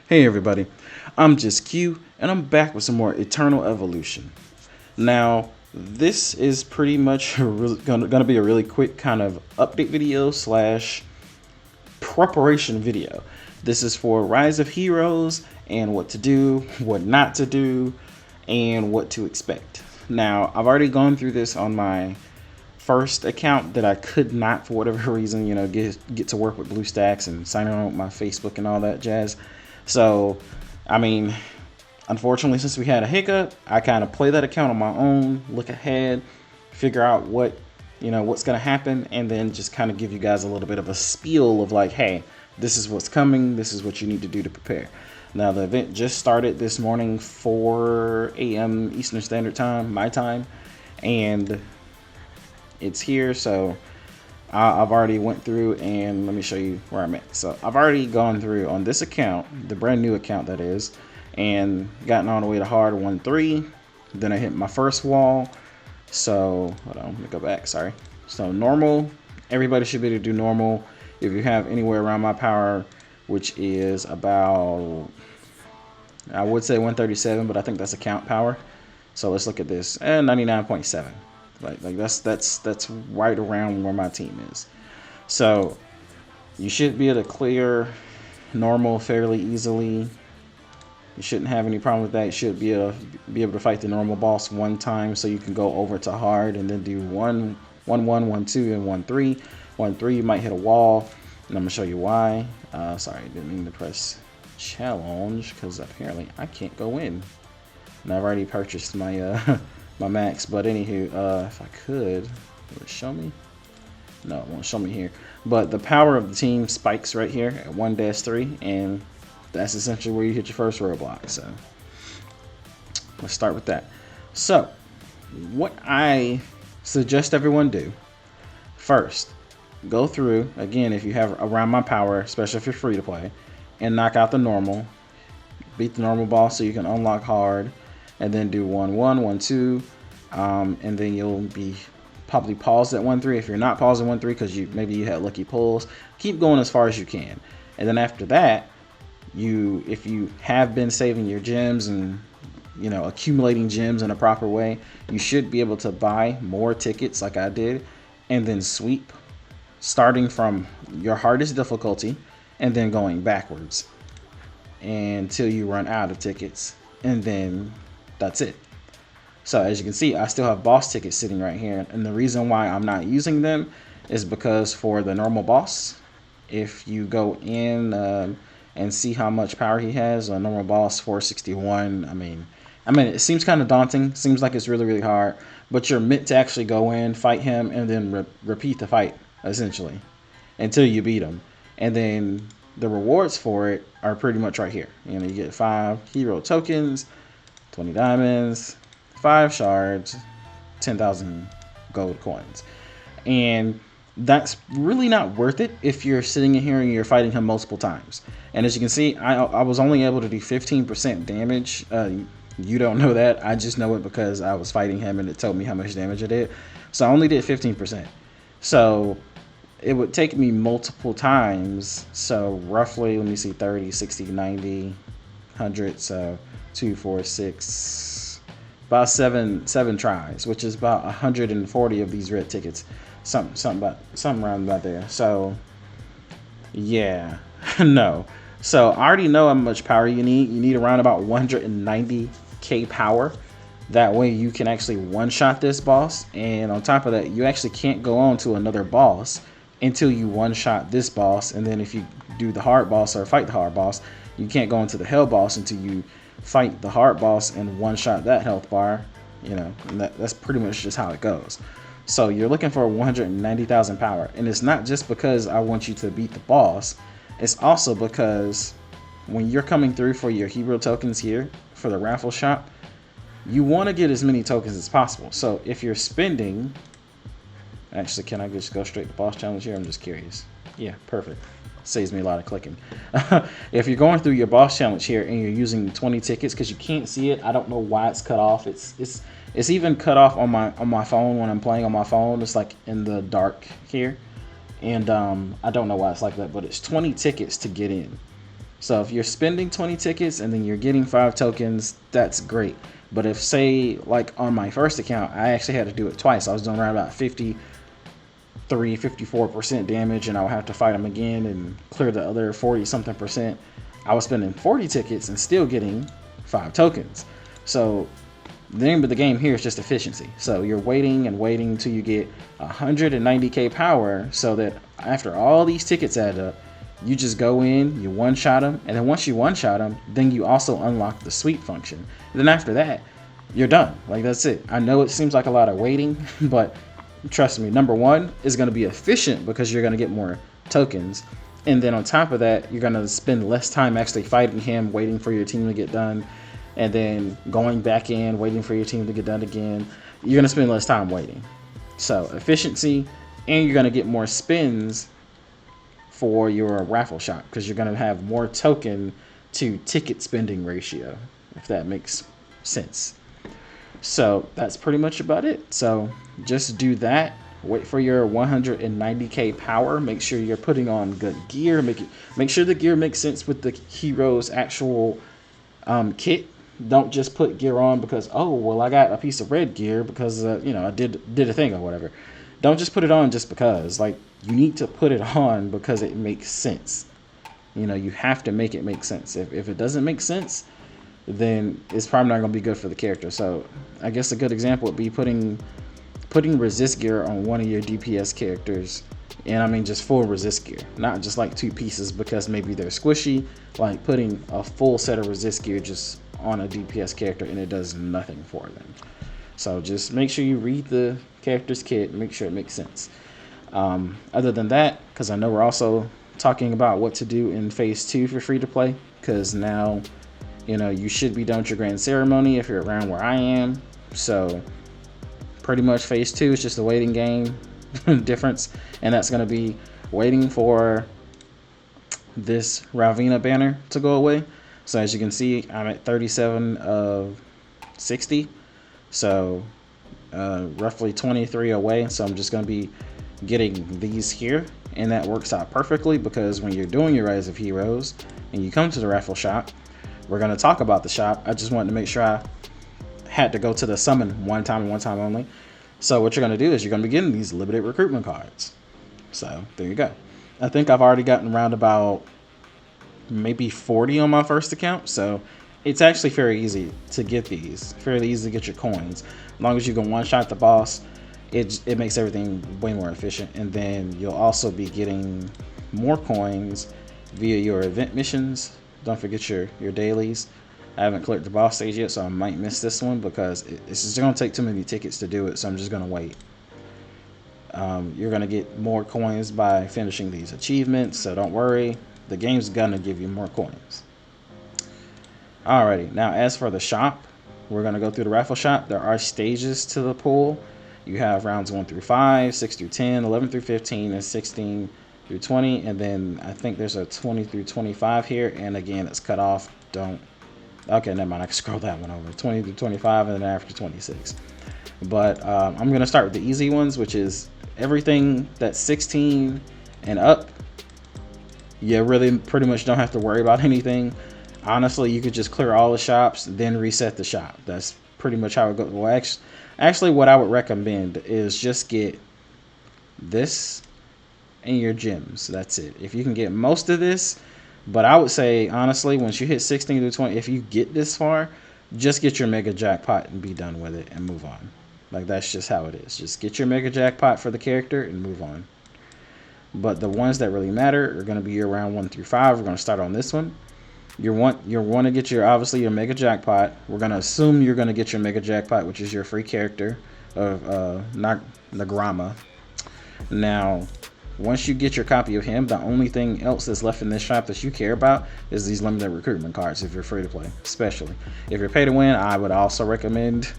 Hey everybody, I'm just Q, and I'm back with some more Eternal Evolution. Now, this is pretty much gonna be a really quick kind of update video slash preparation video. This is for Rise of Heroes and what to do, what not to do, and what to expect. Now, I've already gone through this on my first account that I could not, for whatever reason, get to work with BlueStacks and sign on with my Facebook and all that jazz. So, I mean, unfortunately, since we had a hiccup, I kind of play that account on my own, look ahead, figure out what's going to happen, and then just kind of give you guys a little bit of a spiel of like, hey, this is what's coming, this is what you need to do to prepare. Now, the event just started this morning, 4 a.m. Eastern Standard Time, my time, and it's here, so I've already went through, and let me show you where I'm at. So I've already gone through on this account, the brand new account that is, and gotten all the way to hard 1-3. Then I hit my first wall. So hold on, let me go back, sorry. So normal, everybody should be able to do normal. If you have anywhere around my power, which is about, I would say 137, but I think that's account power. So let's look at this, 99.7. Like that's right around where my team is. So you should be able to clear normal fairly easily. You shouldn't have any problem with that. You should be able to fight the normal boss one time, so you can go over to hard and then do 1-1, 1-2, and 1-3. 1-3 you might hit a wall, and I'm gonna show you why. Sorry, I didn't mean to press challenge because apparently I can't go in. And I've already purchased my my max, but anywho, if I could, would it show me? No, it won't show me here. But the power of the team spikes right here at 1-3, and that's essentially where you hit your first roadblock. So let's start with that. So what I suggest everyone do first, go through again if you have around my power, especially if you're free to play, and knock out the normal, beat the normal boss so you can unlock hard. And then do 1-1, 1-2, and then you'll be probably paused at 1-3. If you're not paused at 1-3 because maybe you had lucky pulls, keep going as far as you can. And then after that, if you have been saving your gems and accumulating gems in a proper way, you should be able to buy more tickets like I did, and then sweep, starting from your hardest difficulty and then going backwards until you run out of tickets, and then that's it. So as you can see, I still have boss tickets sitting right here, and the reason why I'm not using them is because for the normal boss, if you go in and see how much power he has, a normal boss 461, I mean it seems kind of daunting, seems like it's really hard, but you're meant to actually go in, fight him, and then repeat the fight essentially until you beat him. And then the rewards for it are pretty much right here. You get 5 hero tokens, 20 diamonds, 5 shards, 10,000 gold coins. And that's really not worth it if you're sitting in here and you're fighting him multiple times. And as you can see, I was only able to do 15% damage. You don't know that. I just know it because I was fighting him and it told me how much damage I did. So I only did 15%. So it would take me multiple times. So roughly, let me see, 30, 60, 90, 100, so 2, 4, 6, about seven tries, which is about 140 of these red tickets, something around about there. So yeah, no. So I already know how much power you need. You need around about 190k power. That way you can actually one-shot this boss, and on top of that, you actually can't go on to another boss until you one-shot this boss. And then if you do the hard boss or fight the hard boss, you can't go into the hell boss until you fight the hard boss and one-shot that health bar, and that's pretty much just how it goes. So you're looking for 190,000 power, and it's not just because I want you to beat the boss, it's also because when you're coming through for your hero tokens here for the raffle shop, you want to get as many tokens as possible. So if you're spending, actually, can I just go straight to boss challenge here? I'm just curious. Yeah, perfect. Saves me a lot of clicking. If you're going through your boss challenge here and you're using 20 tickets, because you can't see it, I don't know why it's cut off. It's even cut off on my phone when I'm playing on my phone. It's like in the dark here, and I don't know why it's like that, but it's 20 tickets to get in. So if you're spending 20 tickets and then you're getting 5 tokens, that's great. But if, say, like on my first account, I actually had to do it twice. I was doing around about 54% damage, and I would have to fight them again and clear the other 40 something percent. I was spending 40 tickets and still getting 5 tokens. So the name of the game here is just efficiency. So you're waiting and waiting till you get 190k power, so that after all these tickets add up, you just go in, you one-shot them, and then once you one-shot them, then you also unlock the sweep function. And then after that, you're done. Like, that's it. I know it seems like a lot of waiting, but trust me, number one is going to be efficient because you're going to get more tokens. And then on top of that, you're going to spend less time actually fighting him, waiting for your team to get done, and then going back in, waiting for your team to get done again. You're going to spend less time waiting. So efficiency, and you're going to get more spins for your raffle shop because you're going to have more token to ticket spending ratio, if that makes sense. So that's pretty much about it. So just do that. Wait for your 190k power. Make sure you're putting on good gear. Make sure the gear makes sense with the hero's actual kit. Don't just put gear on because, oh, well, I got a piece of red gear because I did a thing or whatever. Don't just put it on just because. Like, you need to put it on because it makes sense. You have to make it make sense. If it doesn't make sense, then it's probably not going to be good for the character. So I guess a good example would be putting resist gear on one of your DPS characters, and I mean just full resist gear, not just like 2 pieces because maybe they're squishy. Like putting a full set of resist gear just on a DPS character and it does nothing for them. So just make sure you read the character's kit and make sure it makes sense. Other than that, because I know we're also talking about what to do in phase 2 for free to play, because now you should be done with your grand ceremony if you're around where I am. So pretty much phase 2 is just a waiting game difference, and that's going to be waiting for this Ravina banner to go away. So as you can see, I'm at 37 of 60, so roughly 23 away. So I'm just going to be getting these here, and that works out perfectly because when you're doing your Rise of Heroes and you come to the raffle shop, we're going to talk about the shop. I just wanted to make sure I had to go to the summon one time and one time only. So what you're going to do is you're going to be getting these limited recruitment cards. So there you go. I think I've already gotten around about maybe 40 on my first account. So it's actually very easy to get these. Fairly easy to get your coins. As long as you can one-shot the boss, it makes everything way more efficient. And then you'll also be getting more coins via your event missions. Don't forget your dailies. I haven't cleared the boss stage yet, so I might miss this one because it's just going to take too many tickets to do it, so I'm just going to wait. You're going to get more coins by finishing these achievements, so don't worry. The game's going to give you more coins. Alrighty, now as for the shop, we're going to go through the raffle shop. There are stages to the pool. You have rounds 1 through 5, 6 through 10, 11 through 15, and 16 through 20, and then I think there's a 20 through 25 here, and again, it's cut off. Okay, never mind, I can scroll that one over. 20 through 25, and then after 26. But I'm going to start with the easy ones, which is everything that's 16 and up. You really pretty much don't have to worry about anything. Honestly, you could just clear all the shops, then reset the shop. That's pretty much how it goes. Well, actually, what I would recommend is just get this and your gems. That's it. If you can get most of this, but I would say, honestly, once you hit 16 to 20, if you get this far, just get your mega jackpot and be done with it and move on. Like, that's just how it is. Just get your mega jackpot for the character and move on. But the ones that really matter are going to be your round 1 through 5. We're going to start on this one. You want to get obviously your mega jackpot. We're going to assume you're going to get your mega jackpot, which is your free character of Nagrama. Now, once you get your copy of him, the only thing else that's left in this shop that you care about is these limited recruitment cards if you're free to play. Especially if you're pay to win, I would also recommend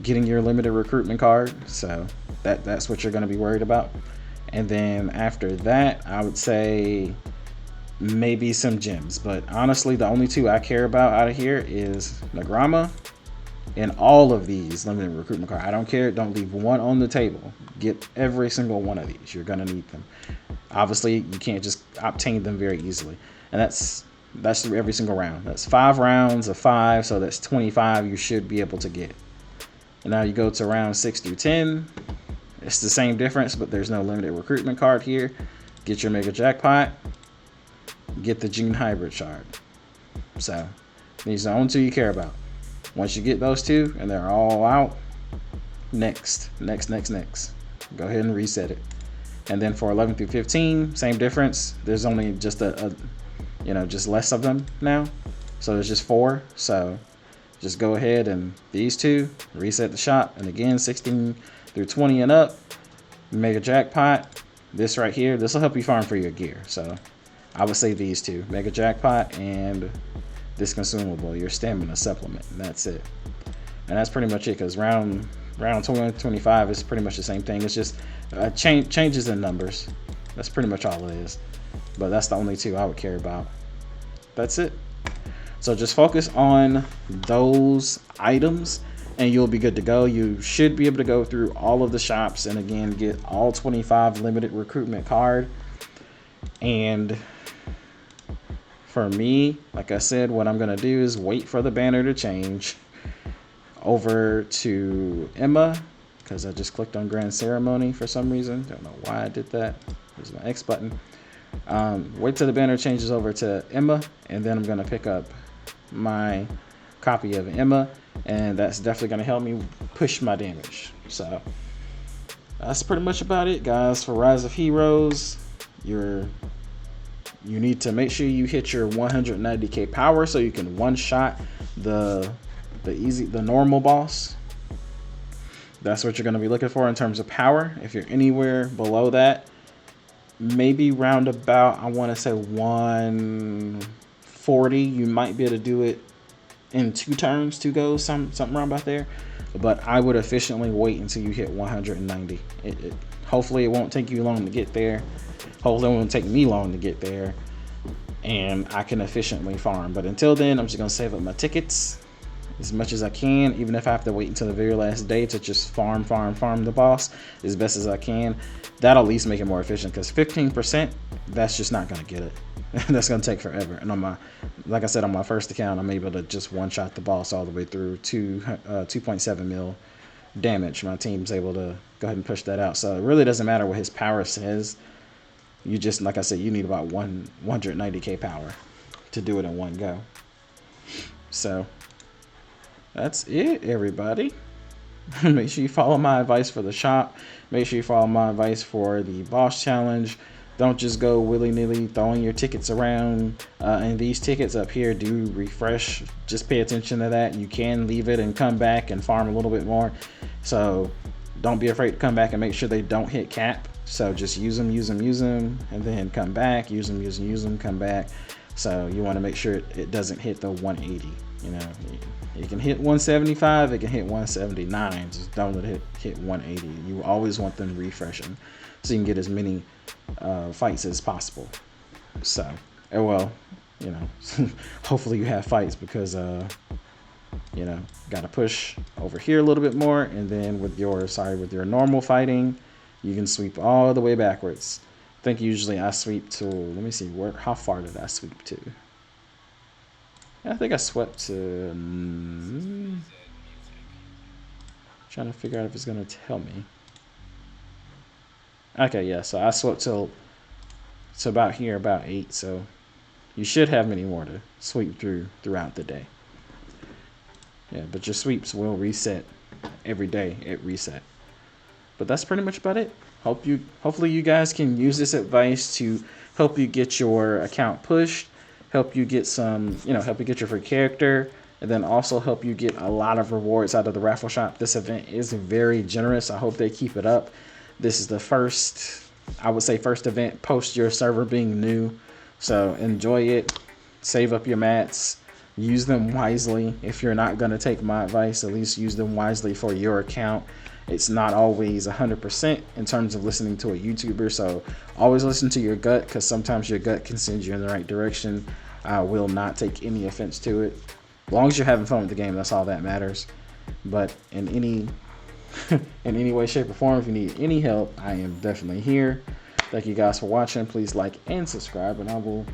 getting your limited recruitment card. So that's what you're going to be worried about. And then after that, I would say maybe some gems. But honestly, the only 2 I care about out of here is Nagrama and all of these limited recruitment cards. I don't care. Don't leave one on the table. Get every single one of these. You're going to need them. Obviously, you can't just obtain them very easily. And that's That's through every single round. That's 5 rounds of 5, so that's 25 you should be able to get. And now you go to round 6 through 10. It's the same difference, but there's no limited recruitment card here. Get your mega jackpot. Get the June hybrid shard. So these are the only 2 you care about. Once you get those 2 and they're all out, next. Go ahead and reset it. And then for 11 through 15, same difference. There's only just just less of them now. So there's just 4. So just go ahead and these 2, reset the shop. And again, 16 through 20 and up, mega jackpot. This right here, this will help you farm for your gear. So I would say these 2, mega jackpot and this consumable, your stamina supplement. And that's it. And that's pretty much it, because round 20, 25 is pretty much the same thing. It's just changes in numbers. That's pretty much all it is. But that's the only 2 I would care about. That's it. So just focus on those items and you'll be good to go. You should be able to go through all of the shops and again get all 25 limited recruitment card. And for me, like I said, what I'm gonna do is wait for the banner to change over to Emma, because I just clicked on Grand Ceremony for some reason. Don't know why I did that. There's my X button. Wait till the banner changes over to Emma, and then I'm gonna pick up my copy of Emma, and that's definitely gonna help me push my damage. So that's pretty much about it, guys. For Rise of Heroes, you need to make sure you hit your 190k power so you can one-shot the normal boss. That's what you're going to be looking for in terms of power. If you're anywhere below that, maybe round about, I want to say 140, you might be able to do it in 2 turns, 2 goes, something around about there. But I would efficiently wait until you hit 190. Hopefully it won't take you long to get there. Hopefully it won't take me long to get there, and I can efficiently farm. But until then, I'm just gonna save up my tickets as much as I can, even if I have to wait until the very last day to just farm the boss as best as I can. That'll at least make it more efficient, because 15%, that's just not gonna get it. That's gonna take forever. And like I said, on my first account, I'm able to just one-shot the boss all the way through 2.7 mil damage. My team's able to go ahead and push that out. So it really doesn't matter what his power says. You just, like I said, you need about 190k power to do it in one go. So that's it, everybody. Make sure you follow my advice for the shop. Make sure you follow my advice for the boss challenge. Don't just go willy-nilly throwing your tickets around. And these tickets up here do refresh. Just pay attention to that. You can leave it and come back and farm a little bit more. So don't be afraid to come back and make sure they don't hit cap. So just use them, and then come back, use them, come back. So you want to make sure it doesn't hit the 180. You know, it can hit 175, it can hit 179. Just don't let it hit 180. You always want them refreshing so you can get as many fights as possible. So, well, you know, hopefully you have fights, because you know, got to push over here a little bit more, and then with your normal fighting, you can sweep all the way backwards. I think usually I sweep to, let me see, how far did I sweep to? I think I swept to, trying to figure out if it's going to tell me. Okay, yeah, so I swept to about here, about 8, so you should have many more to sweep throughout the day. Yeah, but your sweeps will reset every day at reset. But that's pretty much about it. Hopefully you guys can use this advice to help you get your account pushed, help you get help you get your free character, and then also help you get a lot of rewards out of the raffle shop. This event is very generous. I hope they keep it up. This is the first event post your server being new. So enjoy it. Save up your mats. Use them wisely. If you're not going to take my advice, at least use them wisely for your account. It's not always 100% in terms of listening to a YouTuber, so always listen to your gut, because sometimes your gut can send you in the right direction. I will not take any offense to it. As long as you're having fun with the game, that's all that matters. But in any way, shape, or form, if you need any help, I am definitely here. Thank you guys for watching. Please like and subscribe, and I will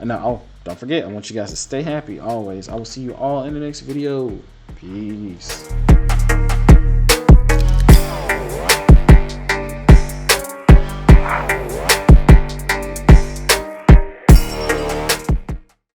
And now, oh, don't forget, I want you guys to stay happy always. I will see you all in the next video. Peace.